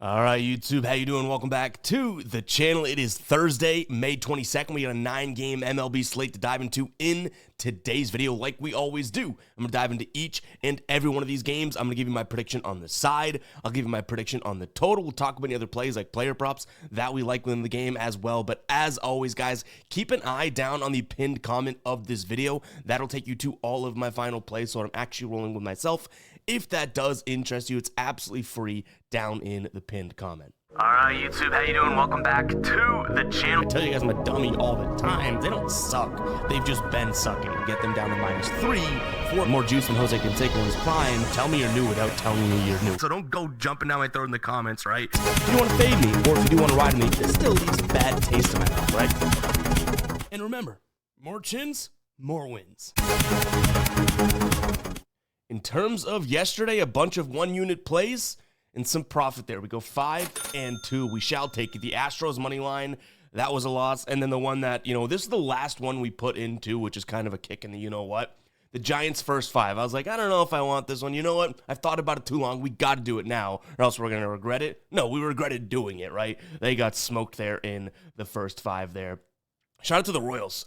All right, YouTube, how you doing? Welcome back to the channel. It is Thursday, May 22nd. We got a 9-game MLB slate to dive into in today's video like we always do. I'm going to dive into each and every one of these games. I'm going to give you my prediction on the side. I'll give you my prediction on the total. We'll talk about any other plays like player props that we like within the game as well. But as always, guys, keep an eye down on the pinned comment of this video. That'll take you to all of my final plays, so I'm actually rolling with myself. If that does interest you, it's absolutely free down in the pinned comment. All right, YouTube, how you doing? Welcome back to the channel. I tell you guys I'm a dummy all the time. They don't suck. They've just been sucking. Get them down to -3 for more juice than Jose Canseco in his prime. Tell me you're new without telling me you're new. So don't go jumping down my throat in the comments, right? If you want to fade me, or if you do want to ride me, this still leaves a bad taste in my mouth, right? And remember, more chins, more wins. In terms of yesterday, a bunch of one-unit plays and some profit there. We go 5-2. We shall take it. The Astros money line, that was a loss. And then the one that, this is the last one we put into, which is kind of a kick in the you-know-what. The Giants' first 5. I was like, I don't know if I want this one. You know what? I've thought about it too long. We got to do it now, or else we're going to regret it. No, we regretted doing it, right? They got smoked there in the first 5 there. Shout out to the Royals.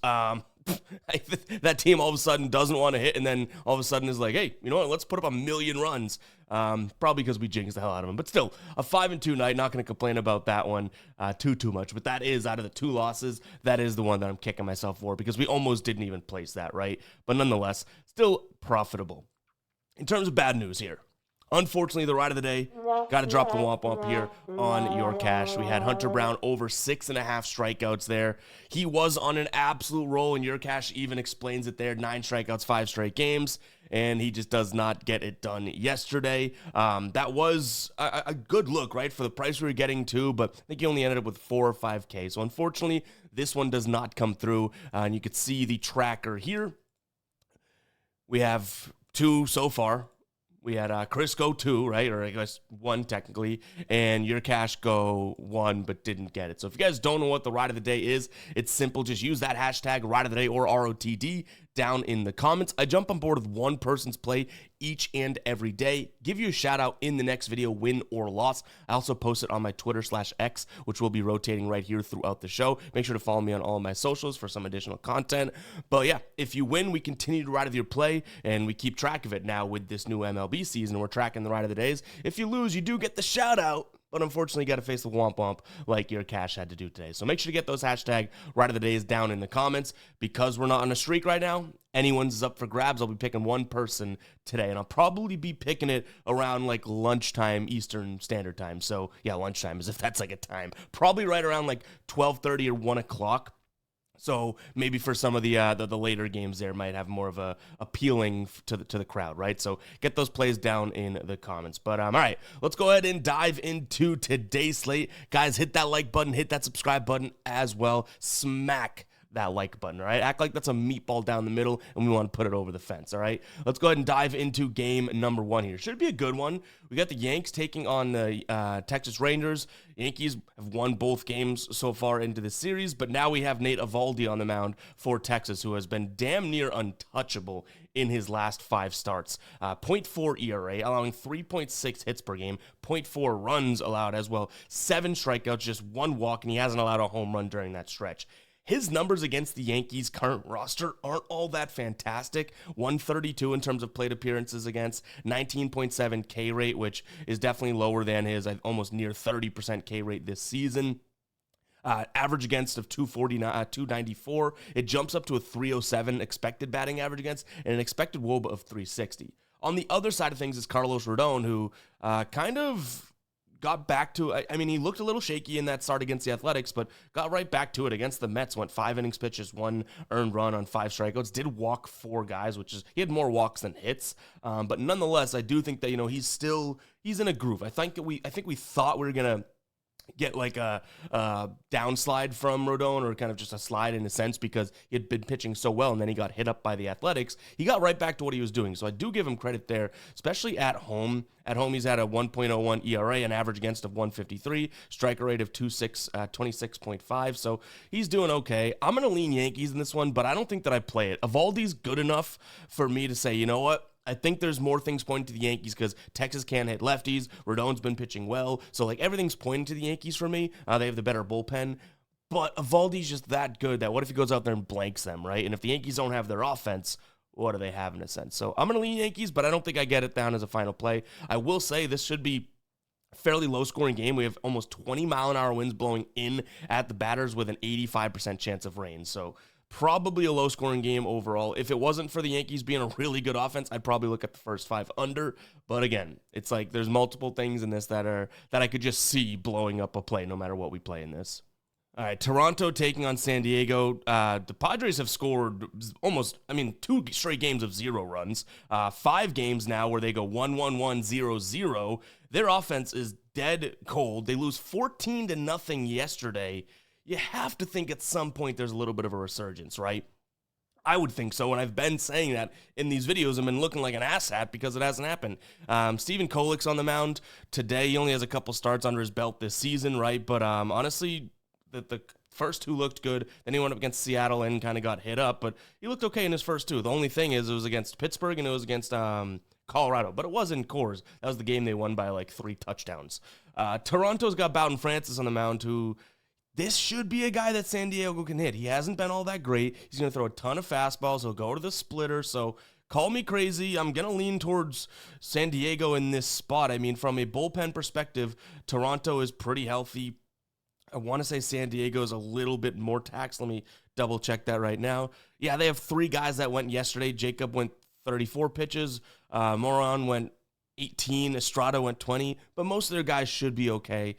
That team all of a sudden doesn't want to hit, and then all of a sudden is like, hey, you know what? Let's put up 1,000,000 runs. Probably because we jinxed the hell out of them. But still, a 5-2 night. Not going to complain about that one too much. But that is, out of the 2 losses, that is the one that I'm kicking myself for, because we almost didn't even place that, right? But nonetheless, still profitable. In terms of bad news here, unfortunately, the ride of the day, got to drop the womp here on your cash. We had Hunter Brown over 6.5 strikeouts there. He was on an absolute roll, and your cash even explains it there. 9 strikeouts, 5 straight games, and he just does not get it done yesterday. That was a good look, right, for the price we were getting to, but I think he only ended up with 4 or 5K. So unfortunately, this one does not come through, and you could see the tracker here. We have 2 so far. We had Chris go 2, right? Or I guess 1 technically. And your cash go 1, but didn't get it. So if you guys don't know what the ride of the day is, it's simple. Just use that hashtag ride of the day or ROTD down in the comments. I jump on board with one person's play each and every day. Give you a shout out in the next video, win or loss. I also post it on my Twitter/X, which will be rotating right here throughout the show. Make sure to follow me on all of my socials for some additional content. But yeah, if you win, we continue to ride with your play, and we keep track of it now with this new MLB season. We're tracking the ride of the days. If you lose, you do get the shout out, but unfortunately, you got to face the womp like your cash had to do today. So make sure to get those hashtag ride of the days down in the comments. Because we're not on a streak right now, anyone's is up for grabs. I'll be picking one person today, and I'll probably be picking it around like lunchtime Eastern Standard Time. So yeah, lunchtime, as if that's like a time. Probably right around like 12:30 or 1 o'clock. So maybe for some of the later games there might have more of a appealing to the crowd, right? So get those plays down in the comments. But all right, let's go ahead and dive into today's slate. Guys, hit that like button, hit that subscribe button as well. Smack that like button, all right? Act like that's a meatball down the middle, and we want to put it over the fence, all right? Let's go ahead and dive into game number 1 here. Should be a good one. We got the Yanks taking on the Texas Rangers. Yankees have won both games so far into the series, but now we have Nate Eovaldi on the mound for Texas, who has been damn near untouchable in his last 5 starts. 0.4 ERA, allowing 3.6 hits per game, 0.4 runs allowed as well, 7 strikeouts, just 1 walk, and he hasn't allowed a home run during that stretch. His numbers against the Yankees' current roster aren't all that fantastic. 132 in terms of plate appearances against, 19.7 K rate, which is definitely lower than his almost near 30% K rate this season. Average against of 294. It jumps up to a 307 expected batting average against, and an expected WOBA of 360. On the other side of things is Carlos Rodon, who kind of got back to, I mean, he looked a little shaky in that start against the Athletics, but got right back to it against the Mets. Went 5 innings pitches, 1 earned run on 5 strikeouts. Did walk 4 guys, which is, he had more walks than hits. But nonetheless, I do think that, he's in a groove. I think we thought we were gonna get like a downslide from Rodon, or kind of just a slide in a sense, because he had been pitching so well, and then he got hit up by the Athletics. He got right back to what he was doing, so I do give him credit there, especially at home. At home, he's had a 1.01 ERA, an average against of 153, striker rate of 26.5, so he's doing okay. I'm going to lean Yankees in this one, but I don't think that I play it. Eovaldi's good enough for me to say, you know what? I think there's more things pointing to the Yankees because Texas can't hit lefties. Rodon's been pitching well. So, like, everything's pointing to the Yankees for me. They have the better bullpen. But Eovaldi's just that good that what if he goes out there and blanks them, right? And if the Yankees don't have their offense, what do they have in a sense? So I'm going to lean Yankees, but I don't think I get it down as a final play. I will say this should be a fairly low-scoring game. We have almost 20-mile-an-hour winds blowing in at the batters with an 85% chance of rain. So probably a low-scoring game overall. If it wasn't for the Yankees being a really good offense, I'd probably look at the first 5 under. But again, it's like there's multiple things in this that I could just see blowing up a play no matter what we play in this. All right, Toronto taking on San Diego. The Padres have scored almost, 2 straight games of 0 runs. 5 games now where they go 1-1-1, 0-0. Their offense is dead cold. They lose 14-0 yesterday. You have to think at some point there's a little bit of a resurgence, right? I would think so, and I've been saying that in these videos. I've been looking like an asshat because it hasn't happened. Steven Kolik's on the mound today. He only has a couple starts under his belt this season, right? But honestly, the first 2 looked good. Then he went up against Seattle and kind of got hit up, but he looked okay in his first 2. The only thing is it was against Pittsburgh and it was against Colorado, but it was in Coors. That was the game they won by like 3 touchdowns. Toronto's got Bowden Francis on the mound, who this should be a guy that San Diego can hit. He hasn't been all that great. He's going to throw a ton of fastballs. He'll go to the splitter, so call me crazy. I'm going to lean towards San Diego in this spot. I mean, from a bullpen perspective, Toronto is pretty healthy. I want to say San Diego is a little bit more taxed. Let me double check that right now. Yeah, they have 3 guys that went yesterday. Jacob went 34 pitches. Moron went 18. Estrada went 20. But most of their guys should be okay.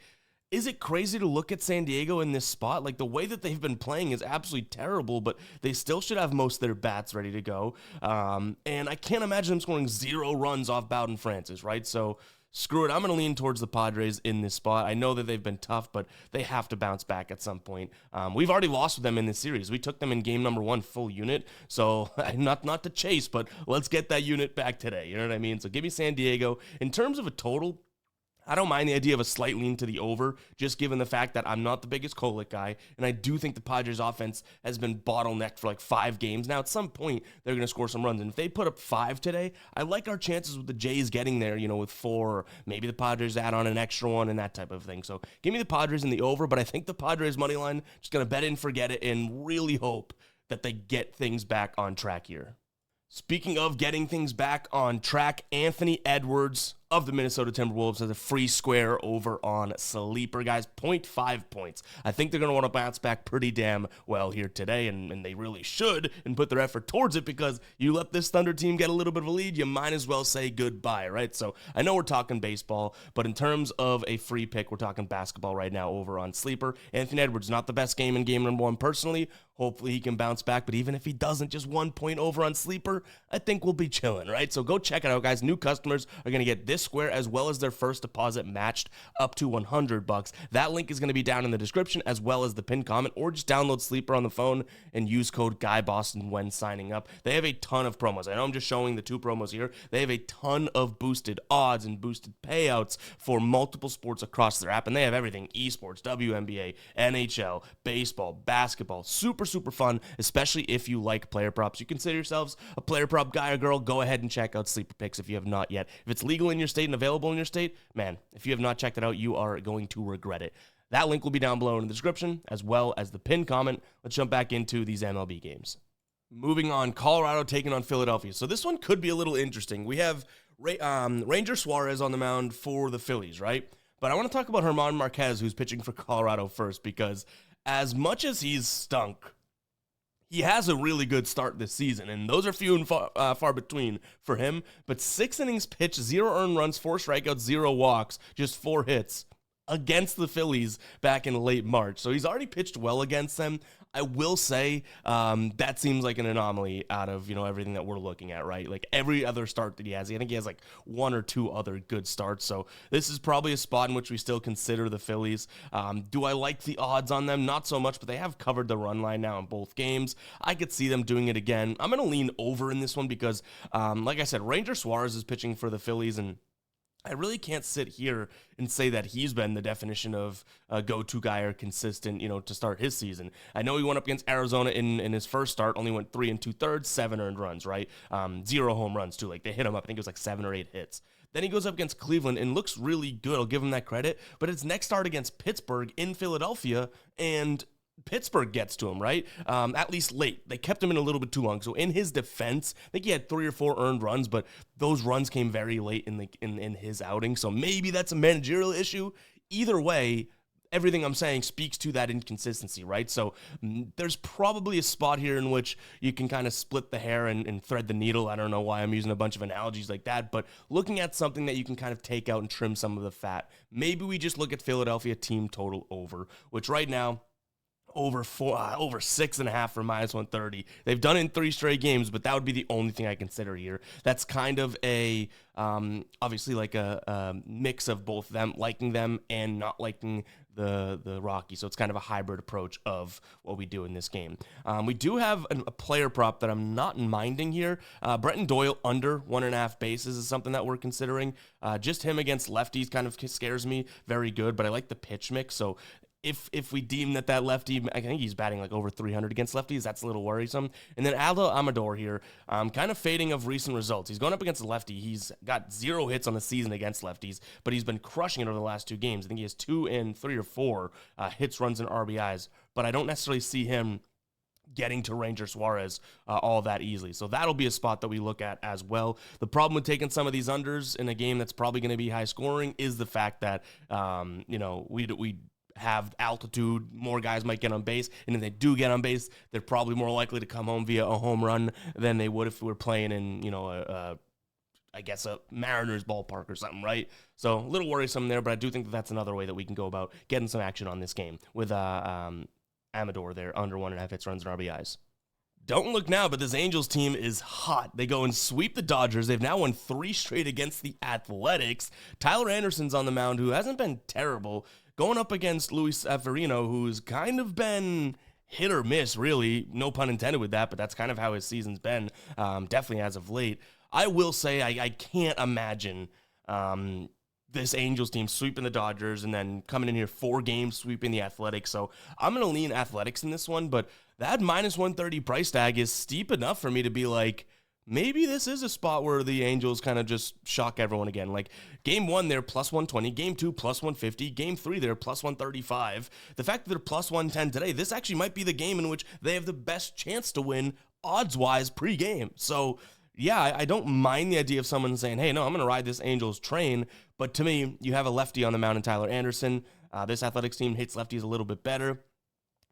Is it crazy to look at San Diego in this spot? Like, the way that they've been playing is absolutely terrible, but they still should have most of their bats ready to go. And I can't imagine them scoring 0 runs off Bowden Francis, right? So screw it. I'm going to lean towards the Padres in this spot. I know that they've been tough, but they have to bounce back at some point. We've already lost with them in this series. We took them in game number 1 full unit. So not to chase, but let's get that unit back today. You know what I mean? So give me San Diego. In terms of a total, I don't mind the idea of a slight lean to the over, just given the fact that I'm not the biggest Kolik guy, and I do think the Padres offense has been bottlenecked for like 5 games. Now, at some point, they're going to score some runs, and if they put up 5 today, I like our chances with the Jays getting there, with 4, or maybe the Padres add on an extra one and that type of thing. So give me the Padres in the over, but I think the Padres money line, just going to bet in, forget it, and really hope that they get things back on track here. Speaking of getting things back on track, Anthony Edwards of the Minnesota Timberwolves has a free square over on Sleeper, guys. 0.5 points. I think they're going to want to bounce back pretty damn well here today, and they really should, and put their effort towards it, because you let this Thunder team get a little bit of a lead, you might as well say goodbye, right? So I know we're talking baseball, but in terms of a free pick, we're talking basketball right now over on Sleeper. Anthony Edwards, not the best game in game number 1 personally. Hopefully he can bounce back, but even if he doesn't, just 1 point over on Sleeper, I think we'll be chilling, right? So go check it out, guys. New customers are going to get this square as well as their first deposit matched up to $100. That link is going to be down in the description as well as the pinned comment, or just download Sleeper on the phone and use code GUYBOSTON when signing up. They have a ton of promos. I know I'm just showing the 2 promos here. They have a ton of boosted odds and boosted payouts for multiple sports across their app, and they have everything: esports, WNBA, NHL, baseball, basketball. Super fun, especially if you like player props. You consider yourselves a player prop guy or girl, go ahead and check out Sleeper Picks if you have not yet. If it's legal in your state and available in your state, man, if you have not checked it out, you are going to regret it. That link will be down below in the description, as well as the pinned comment. Let's jump back into these MLB games. Moving on, Colorado taking on Philadelphia. So this one could be a little interesting. We have Ranger Suarez on the mound for the Phillies, right? But I want to talk about German Marquez, who's pitching for Colorado first, because as much as he's stunk, he has a really good start this season, and those are few and far between for him. But 6 innings pitched, 0 earned runs, 4 strikeouts, 0 walks, just 4 hits against the Phillies back in late March. So he's already pitched well against them. I will say that seems like an anomaly out of everything that we're looking at, right? Like every other start that he has, I think he has like 1 or 2 other good starts. So this is probably a spot in which we still consider the Phillies. Do I like the odds on them? Not so much, but they have covered the run line now in both games. I could see them doing it again. I'm going to lean over in this one because, like I said, Ranger Suarez is pitching for the Phillies, and I really can't sit here and say that he's been the definition of a go-to guy or consistent, to start his season. I know he went up against Arizona in his first start, only went 3 2/3, 7 earned runs, right? 0 home runs too. Like they hit him up, I think it was like 7 or 8 hits. Then he goes up against Cleveland and looks really good. I'll give him that credit. But his next start against Pittsburgh in Philadelphia, and Pittsburgh gets to him, right? At least late. They kept him in a little bit too long. So in his defense, I think he had 3 or 4 earned runs, but those runs came very late in his outing. So maybe that's a managerial issue. Either way, everything I'm saying speaks to that inconsistency, right? So there's probably a spot here in which you can kind of split the hair and thread the needle. I don't know why I'm using a bunch of analogies like that, but looking at something that you can kind of take out and trim some of the fat. Maybe we just look at Philadelphia team total over, which right now, over 6.5 for -130. They've done it in 3 straight games, but that would be the only thing I consider here. That's kind of a obviously like a mix of both them liking them and not liking the Rockies. So it's kind of a hybrid approach of what we do in this game. We do have a player prop that I'm not minding here. Brenton Doyle under 1.5 bases is something that we're considering. Just him against lefties kind of scares me. Very good, but I like the pitch mix. So if we deem that lefty, I think he's batting like over 300 against lefties, that's a little worrisome. And then Aldo Amador here, kind of fading of recent results. He's going up against a lefty. He's got 0 hits on the season against lefties, but he's been crushing it over the last 2 games. I think he has 2 and 3 or 4 hits, runs, and RBIs, but I don't necessarily see him getting to Ranger Suarez all that easily. So that'll be a spot that we look at as well. The problem with taking some of these unders in a game that's probably going to be high scoring is the fact that, we have altitude, more guys might get on base, and if they do get on base, they're probably more likely to come home via a home run than they would if we were playing in, a Mariners ballpark or something, right? So a little worrisome there, but I do think that's another way that we can go about getting some action on this game with Amador there, under 1.5 hits, runs, and RBIs. Don't look now, but this Angels team is hot. They go and sweep the Dodgers. They've now won 3 straight against the Athletics. Tyler Anderson's on the mound, who hasn't been terrible, going up against Luis Severino, who's kind of been hit or miss, really. No pun intended with that, but that's kind of how his season's been, definitely as of late. I will say I can't imagine this Angels team sweeping the Dodgers and then coming in here 4 games sweeping the Athletics. So I'm going to lean Athletics in this one, but that -130 price tag is steep enough for me to be like, maybe this is a spot where the Angels kind of just shock everyone again. Like, game 1, they're +120. Game 2, +150. Game 3, they're +135. The fact that they're +110 today, this actually might be the game in which they have the best chance to win odds-wise pre-game. So, yeah, I don't mind the idea of someone saying, hey, no, I'm going to ride this Angels train. But to me, you have a lefty on the mound in Tyler Anderson. This Athletics team hits lefties a little bit better.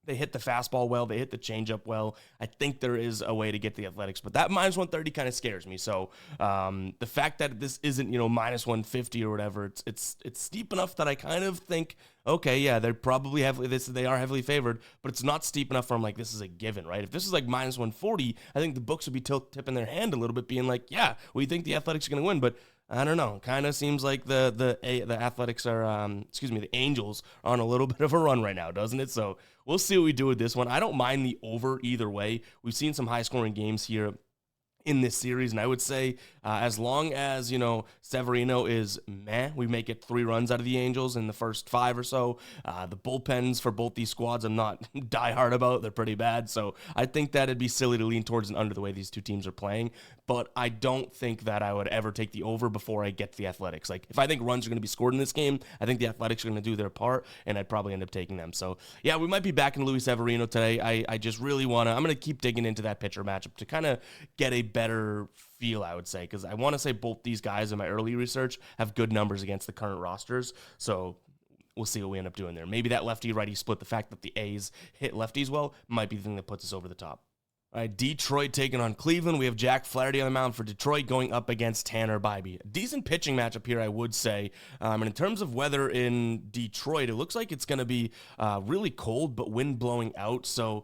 They hit the fastball well. They hit the changeup well. I think there is a way to get the Athletics, but that -130 kind of scares me. So the fact that this isn't, -150 or whatever, it's steep enough that I kind of think, okay, yeah, they're probably they are heavily favored, but it's not steep enough for I'm like, this is a given, right? If this is like -140, I think the books would be tipping their hand a little bit, being like, yeah, we think the Athletics are going to win, but I don't know. Kind of seems like the Athletics are, the Angels are on a little bit of a run right now, doesn't it? So we'll see what we do with this one. I don't mind the over either way. We've seen some high-scoring games here in this series, and I would say as long as, Severino is meh, we may get 3 runs out of the Angels in the first 5 or so. The bullpens for both these squads I'm not diehard about. They're pretty bad, so I think that it'd be silly to lean towards an under the way these two teams are playing, but I don't think that I would ever take the over before I get to the Athletics. Like, if I think runs are going to be scored in this game, I think the Athletics are going to do their part, and I'd probably end up taking them. So, yeah, we might be back in Luis Severino today. I just really I'm going to keep digging into that pitcher matchup to kind of get a better feel, I would say, because I want to say both these guys in my early research have good numbers against the current rosters. So we'll see what we end up doing there. Maybe that lefty-righty split, the fact that the A's hit lefties well, might be the thing that puts us over the top. All right, Detroit taking on Cleveland. We have Jack Flaherty on the mound for Detroit going up against Tanner Bybee. A decent pitching matchup here, I would say. And in terms of weather in Detroit, it looks like it's going to be really cold, but wind blowing out. So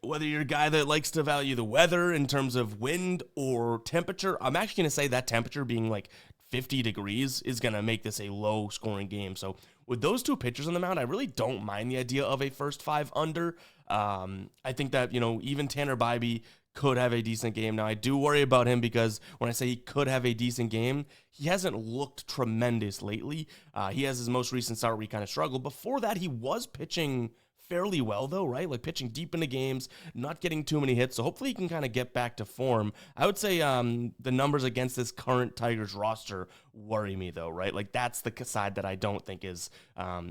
whether you're a guy that likes to value the weather in terms of wind or temperature, I'm actually going to say that temperature being like 50 degrees is going to make this a low-scoring game. So with those two pitchers on the mound, I really don't mind the idea of a first 5 under. I think that, even Tanner Bybee could have a decent game. Now, I do worry about him because when I say he could have a decent game, he hasn't looked tremendous lately. He has his most recent start where he kind of struggled. Before that, he was pitching fairly well though, right? Like pitching deep into games, not getting too many hits. So hopefully he can kind of get back to form. I would say the numbers against this current Tigers roster worry me though, right? Like that's the side that I don't think is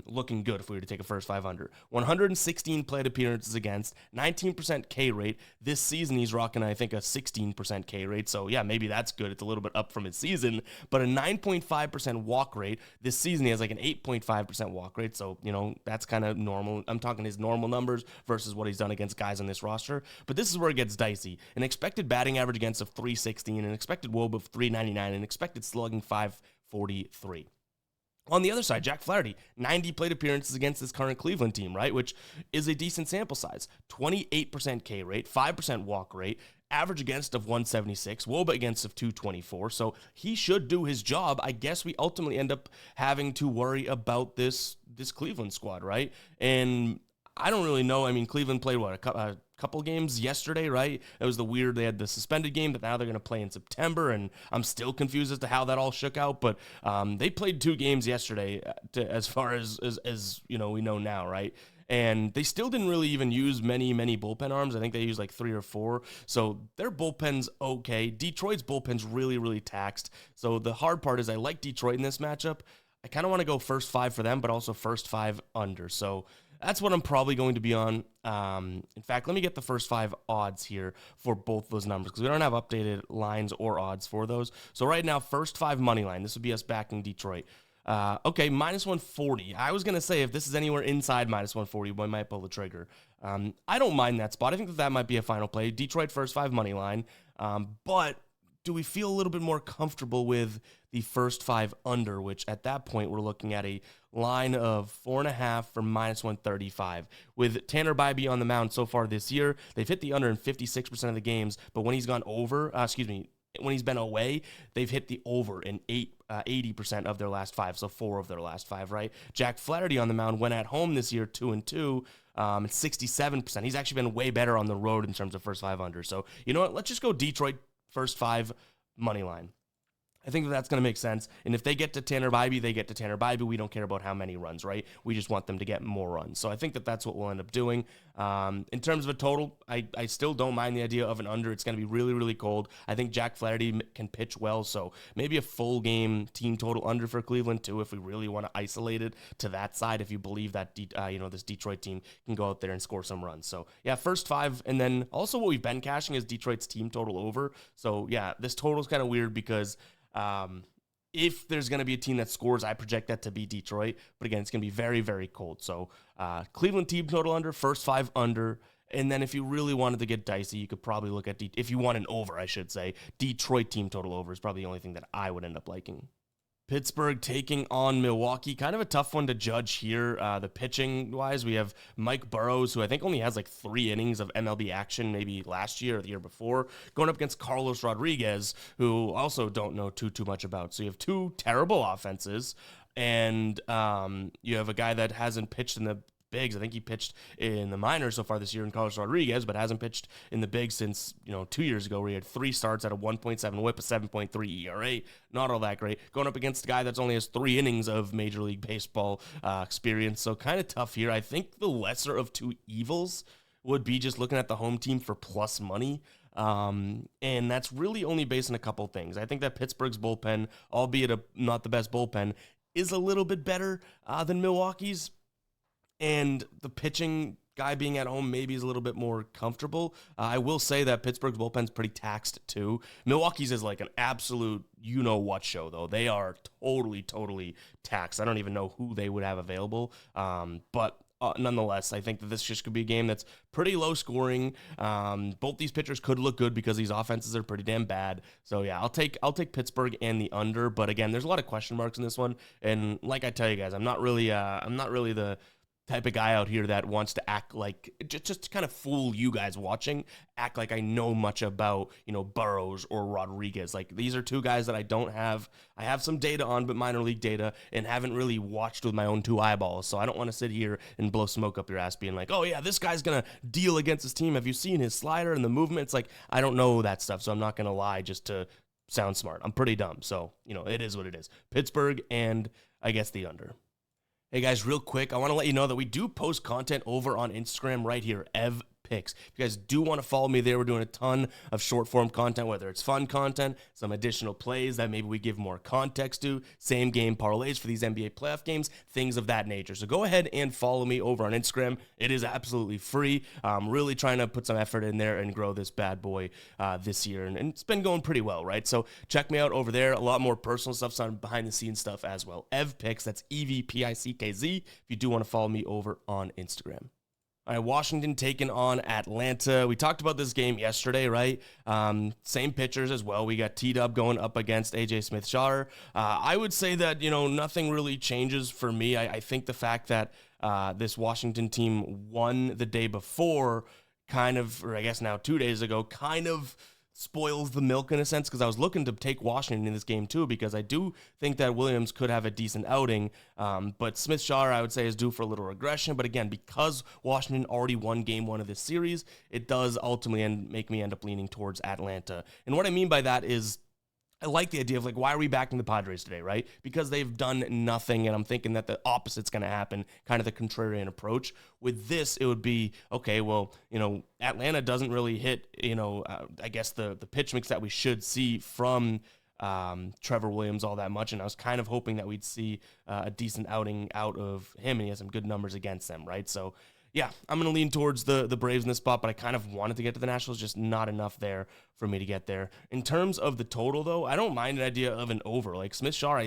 looking good if we were to take a first 500. 116 plate appearances against, 19% K rate. This season he's rocking, I think, a 16% K rate. So yeah, maybe that's good. It's a little bit up from his season, but a 9.5% walk rate. This season he has like an 8.5% walk rate. So, you know, that's kind of normal. I'm talking his normal numbers versus what he's done against guys on this roster. But this is where it gets dicey. An expected batting average against of 316, an expected WOBA of 399, an expected slugging 543. On the other side, Jack Flaherty, 90 plate appearances against this current Cleveland team, right? Which is a decent sample size. 28% K rate, 5% walk rate, average against of 176, WOBA against of 224. So he should do his job. I guess we ultimately end up having to worry about this Cleveland squad, right? And I don't really know. I mean, Cleveland played, what, a couple games yesterday, right? It was they had the suspended game that now they're going to play in September, and I'm still confused as to how that all shook out, but they played 2 games yesterday as far as you know, we know now, right? And they still didn't really even use many bullpen arms. I think they used like 3 or 4. So their bullpen's okay. Detroit's bullpen's really, really taxed. So the hard part is I like Detroit in this matchup. I kind of want to go first 5 for them, but also first 5 under. So that's what I'm probably going to be on. In fact, let me get the first 5 odds here for both those numbers because we don't have updated lines or odds for those. So right now, first 5 money line. This would be us backing Detroit. Okay, minus 140. I was going to say if this is anywhere inside minus 140, we might pull the trigger. I don't mind that spot. I think that might be a final play. Detroit first 5 money line. But do we feel a little bit more comfortable with the first 5 under, which at that point we're looking at a line of 4.5 for minus 135. With Tanner Bybee on the mound so far this year, they've hit the under in 56% of the games, but when he's gone over, when he's been away, they've hit the over in 80% of their last 5, so 4 of their last 5, right? Jack Flaherty on the mound went at home this year 2-2, and 67%. He's actually been way better on the road in terms of first 5 under. So you know what? Let's just go Detroit first 5 money line. I think that's going to make sense. And if they get to Tanner Bybee, they get to Tanner Bybee. We don't care about how many runs, right? We just want them to get more runs. So I think that's what we'll end up doing. In terms of a total, I still don't mind the idea of an under. It's going to be really, really cold. I think Jack Flaherty can pitch well. So maybe a full game team total under for Cleveland too, if we really want to isolate it to that side, if you believe that this Detroit team can go out there and score some runs. So yeah, first 5. And then also what we've been cashing is Detroit's team total over. So yeah, this total is kind of weird because if there's going to be a team that scores, I project that to be Detroit. But again, it's going to be very, very cold. So Cleveland team total under, first 5 under. And then if you really wanted to get dicey, you could probably look at, if you want an over, I should say, Detroit team total over is probably the only thing that I would end up liking. Pittsburgh taking on Milwaukee. Kind of a tough one to judge here. The pitching-wise, we have Mike Burrows, who I think only has like 3 innings of MLB action, maybe last year or the year before, going up against Carlos Rodriguez, who also don't know too much about. So you have 2 terrible offenses, and you have a guy that hasn't pitched in the bigs. I think he pitched in the minors so far this year in Carlos Rodriguez, but hasn't pitched in the bigs since 2 years ago, where he had 3 starts at a 1.7 whip, a 7.3 ERA. Not all that great. Going up against a guy that's only has 3 innings of Major League Baseball experience. So kind of tough here. I think the lesser of 2 evils would be just looking at the home team for plus money. And that's really only based on a couple things. I think that Pittsburgh's bullpen, albeit not the best bullpen, is a little bit better than Milwaukee's. And the pitching guy being at home maybe is a little bit more comfortable. I will say that Pittsburgh's bullpen's pretty taxed too. Milwaukee's is like an absolute you-know-what show, though. They are totally taxed. I don't even know who they would have available. But nonetheless, I think that this just could be a game that's pretty low scoring. Both these pitchers could look good because these offenses are pretty damn bad. So yeah, I'll take Pittsburgh and the under. But again, there's a lot of question marks in this one. And like I tell you guys, I'm not really the type of guy out here that wants to act like, just to kind of fool you guys watching, act like I know much about, Burrows or Rodriguez. Like, these are two guys that I have some data on, but minor league data, and haven't really watched with my own two eyeballs. So I don't want to sit here and blow smoke up your ass being like, oh yeah, this guy's going to deal against his team. Have you seen his slider and the movement? It's like, I don't know that stuff, so I'm not going to lie just to sound smart. I'm pretty dumb. So, it is what it is. Pittsburgh and I guess the under. Hey guys, real quick, I want to let you know that we do post content over on Instagram right here, MLB Picks. If you guys do want to follow me there, we're doing a ton of short form content, whether it's fun content, some additional plays that maybe we give more context to, same game parlays for these NBA playoff games, things of that nature. So go ahead and follow me over on Instagram. It is absolutely free. I'm really trying to put some effort in there and grow this bad boy this year, and it's been going pretty well, right? So check me out over there. A lot more personal stuff, some behind the scenes stuff as well. MLB Picks, that's EVPICKZ, if you do want to follow me over on Instagram. All right, Washington taking on Atlanta. We talked about this game yesterday, right? Same pitchers as well. We got T-Dub going up against A.J. Smith-Shawver. I would say that, nothing really changes for me. I think the fact that this Washington team won the day before or I guess now 2 days ago, kind of spoils the milk in a sense, because I was looking to take Washington in this game too, because I do think that Williams could have a decent outing, but Smith-Shawver, I would say, is due for a little regression. But again, because Washington already won game one of this series, it does ultimately make me end up leaning towards Atlanta. And what I mean by that is, I like the idea of, why are we backing the Padres today, right? Because they've done nothing, and I'm thinking that the opposite's going to happen, kind of the contrarian approach. With this, it would be, okay, well, Atlanta doesn't really hit, I guess the pitch mix that we should see from Trevor Williams all that much, and I was kind of hoping that we'd see a decent outing out of him, and he has some good numbers against them, right? So, yeah, I'm going to lean towards the Braves in this spot, but I kind of wanted to get to the Nationals, just not enough there for me to get there. In terms of the total, though, I don't mind an idea of an over. Like Smith-Shawver, I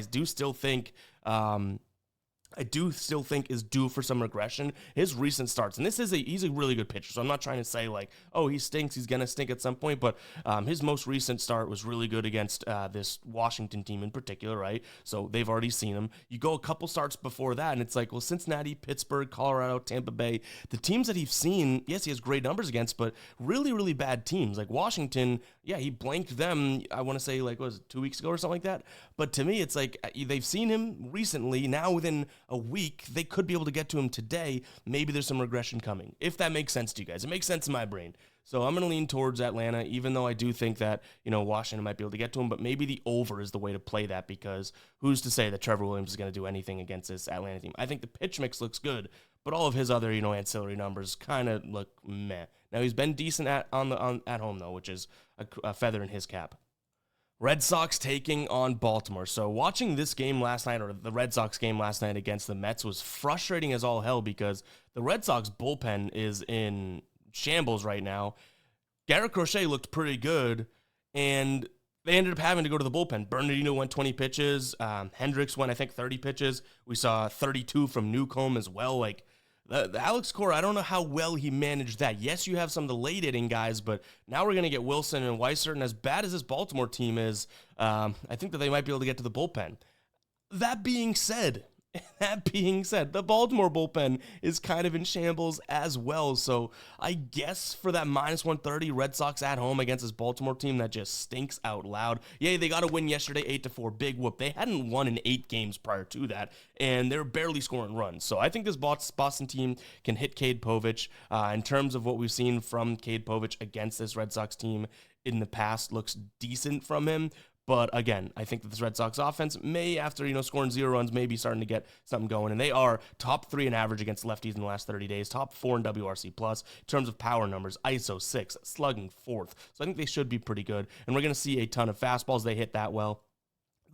do still think is due for some regression. His recent starts, and he's a really good pitcher, so I'm not trying to say oh, he stinks, he's going to stink at some point, but his most recent start was really good against this Washington team in particular, right? So they've already seen him. You go a couple starts before that, and it's like, well, Cincinnati, Pittsburgh, Colorado, Tampa Bay, the teams that he's seen, yes, he has great numbers against, but really, really bad teams. Like Washington, yeah, he blanked them, I want to say, what was it, 2 weeks ago or something like that? But to me, it's like they've seen him recently. Now within a week, they could be able to get to him today. Maybe there's some regression coming, if that makes sense to you guys. It makes sense in my brain. So I'm going to lean towards Atlanta, even though I do think that, Washington might be able to get to him, but maybe the over is the way to play that, because who's to say that Trevor Williams is going to do anything against this Atlanta team? I think the pitch mix looks good, but all of his other, ancillary numbers kind of look meh. Now, he's been decent at home, though, which is a feather in his cap. Red Sox taking on Baltimore. So watching this game last night, or the Red Sox game last night against the Mets, was frustrating as all hell, because the Red Sox bullpen is in shambles right now. Garrett Crochet looked pretty good, and they ended up having to go to the bullpen. Bernardino went 20 pitches. Hendricks went, I think, 30 pitches. We saw 32 from Newcomb as well. The Alex Cora, I don't know how well he managed that. Yes, you have some of the late hitting guys, but now we're going to get Wilson and Weissert, and as bad as this Baltimore team is, I think that they might be able to get to the bullpen. That being said, the Baltimore bullpen is kind of in shambles as well. So I guess for that -130, Red Sox at home against this Baltimore team that just stinks out loud. Yay, they got a win yesterday, 8-4, big whoop. They hadn't won in 8 games prior to that, and they're barely scoring runs. So I think this Boston team can hit Cade Povich. In terms of what we've seen from Cade Povich against this Red Sox team in the past, looks decent from him. But again, I think that this Red Sox offense may, after, scoring 0 runs, may be starting to get something going. And they are top 3 in average against lefties in the last 30 days, top 4 in WRC+. In terms of power numbers, ISO 6, slugging 4th. So I think they should be pretty good. And we're going to see a ton of fastballs. They hit that well.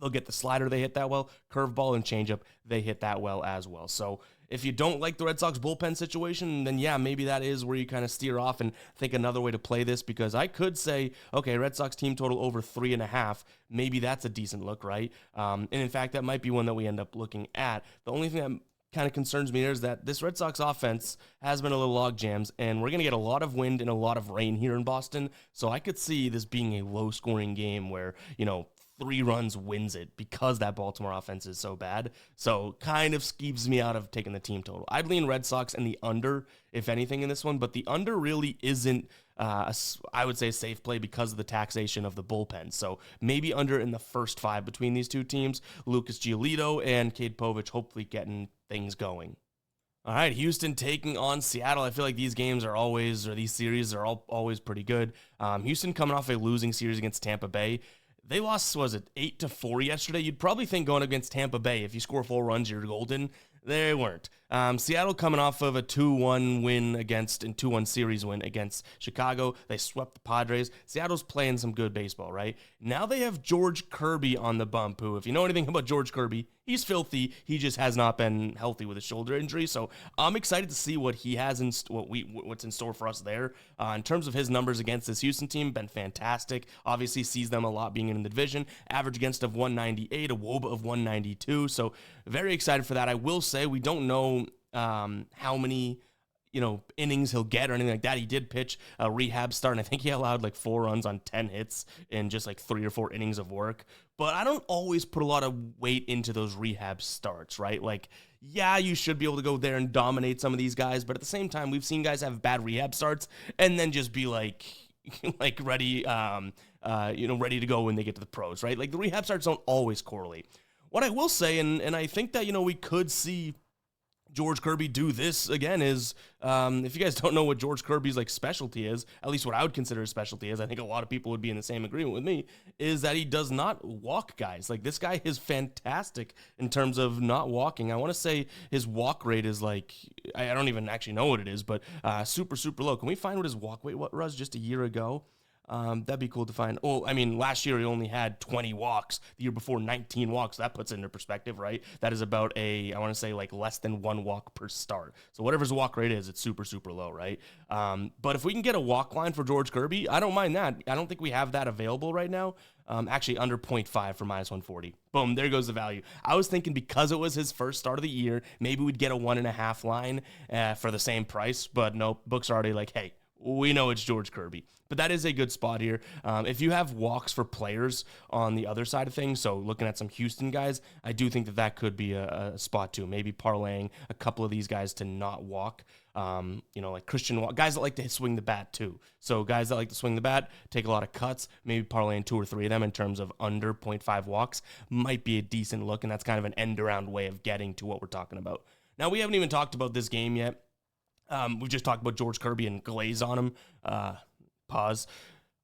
They'll get the slider, they hit that well. Curveball and changeup, they hit that well as well. So if you don't like the Red Sox bullpen situation, then yeah, maybe that is where you kind of steer off and think another way to play this, because I could say, okay, Red Sox team total over 3.5. Maybe that's a decent look, right? And in fact, that might be one that we end up looking at. The only thing that kind of concerns me there is that this Red Sox offense has been a little log jams, and we're going to get a lot of wind and a lot of rain here in Boston. So I could see this being a low-scoring game where, 3 runs wins it because that Baltimore offense is so bad. So kind of skeeves me out of taking the team total. I'd lean Red Sox and the under, if anything, in this one, but the under really isn't, I would say, a safe play because of the taxation of the bullpen. So maybe under in the first 5 between these two teams. Lucas Giolito and Cade Povich hopefully getting things going. All right, Houston taking on Seattle. I feel like these games are always, or these series are always pretty good. Houston coming off a losing series against Tampa Bay. They lost, was it 8-4 yesterday? You'd probably think going against Tampa Bay, if you score 4 runs, you're golden. They weren't. Seattle coming off of a 2-1 win against, and 2-1 series win against Chicago. They swept the Padres. Seattle's playing some good baseball, right? Now they have George Kirby on the bump, who, if you know anything about George Kirby, he's filthy. He just has not been healthy with a shoulder injury. So I'm excited to see what he has in what's in store for us there. In terms of his numbers against this Houston team, been fantastic. Obviously sees them a lot being in the division. Average against of 198, a WOBA of 192. So very excited for that. I will say we don't know how many innings he'll get or anything like that. He did pitch a rehab start, and I think he allowed like 4 runs on 10 hits in just like 3 or 4 innings of work. But I don't always put a lot of weight into those rehab starts, right? Like, yeah, you should be able to go there and dominate some of these guys, but at the same time, we've seen guys have bad rehab starts and then just be like ready, ready to go when they get to the pros, right? Like the rehab starts don't always correlate. What I will say, and I think that, we could see George Kirby do this again is, if you guys don't know what George Kirby's like specialty is, at least what I would consider a specialty is, I think a lot of people would be in the same agreement with me, is that he does not walk guys. Like this guy is fantastic in terms of not walking. I want to say his walk rate is like, I don't even actually know what it is, but super, super low. Can we find what his walk rate was just a year ago? That'd be cool to find. Oh, I mean, last year he only had 20 walks. The year before, 19 walks. That puts it into perspective, right? That is about I want to say like less than 1 walk per start. So whatever his walk rate is, it's super, super low, right? But if we can get a walk line for George Kirby, I don't mind that. I don't think we have that available right now. Actually under 0.5 for -140. Boom, there goes the value. I was thinking because it was his first start of the year, maybe we'd get a 1.5 line for the same price. But no, books are already like, hey, we know it's George Kirby. But that is a good spot here. If you have walks for players on the other side of things, so looking at some Houston guys, I do think that could be a spot too. Maybe parlaying a couple of these guys to not walk. Like Christian Walk, guys that like to swing the bat too. So guys that like to swing the bat, take a lot of cuts, maybe parlaying 2 or 3 of them in terms of under 0.5 walks might be a decent look, and that's kind of an end-around way of getting to what we're talking about. Now, we haven't even talked about this game yet. We just talked about George Kirby and glaze on him. Pause.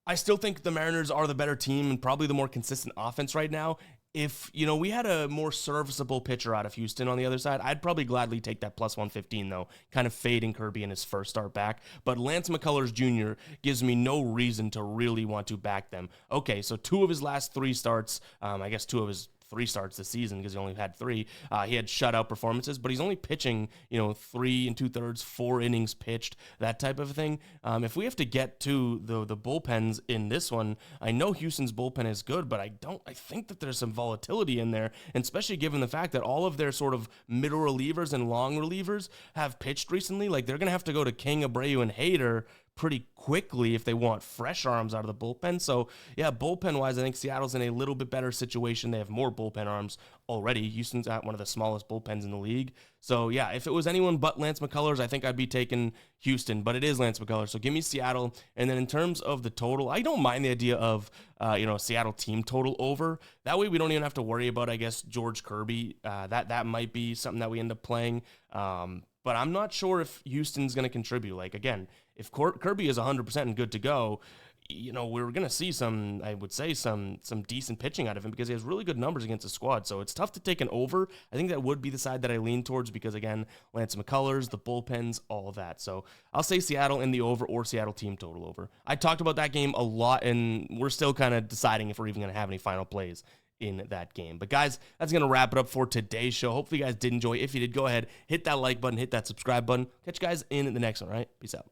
I still think the Mariners are the better team and probably the more consistent offense right now. If, we had a more serviceable pitcher out of Houston on the other side, I'd probably gladly take that +115, though, kind of fading Kirby in his first start back. But Lance McCullers Jr. gives me no reason to really want to back them. Okay, so 2 of his last 3 starts, I guess 2 of his 3 starts this season because he only had 3. He had shutout performances, but he's only pitching, 3 2/3, 4 innings pitched, that type of thing. If we have to get to the bullpens in this one, I know Houston's bullpen is good, but I think that there's some volatility in there, and especially given the fact that all of their sort of middle relievers and long relievers have pitched recently. Like they're going to have to go to King, Abreu, and Hader pretty quickly if they want fresh arms out of the bullpen. So yeah, bullpen-wise, I think Seattle's in a little bit better situation. They have more bullpen arms already. Houston's at one of the smallest bullpens in the league. So yeah, if it was anyone but Lance McCullers, I think I'd be taking Houston, but it is Lance McCullers. So give me Seattle. And then in terms of the total, I don't mind the idea of, Seattle team total over. That way we don't even have to worry about, I guess, George Kirby. That might be something that we end up playing. But I'm not sure if Houston's going to contribute. Like, again, if Kirby is 100% and good to go, we're going to see some decent pitching out of him because he has really good numbers against the squad. So it's tough to take an over. I think that would be the side that I lean towards because, again, Lance McCullers, the bullpens, all of that. So I'll say Seattle in the over or Seattle team total over. I talked about that game a lot, and we're still kind of deciding if we're even going to have any final plays in that game. But guys, that's going to wrap it up for today's show. Hopefully you guys did enjoy. If you did, go ahead, hit that like button, hit that subscribe button. Catch you guys in the next one, all right? Peace out.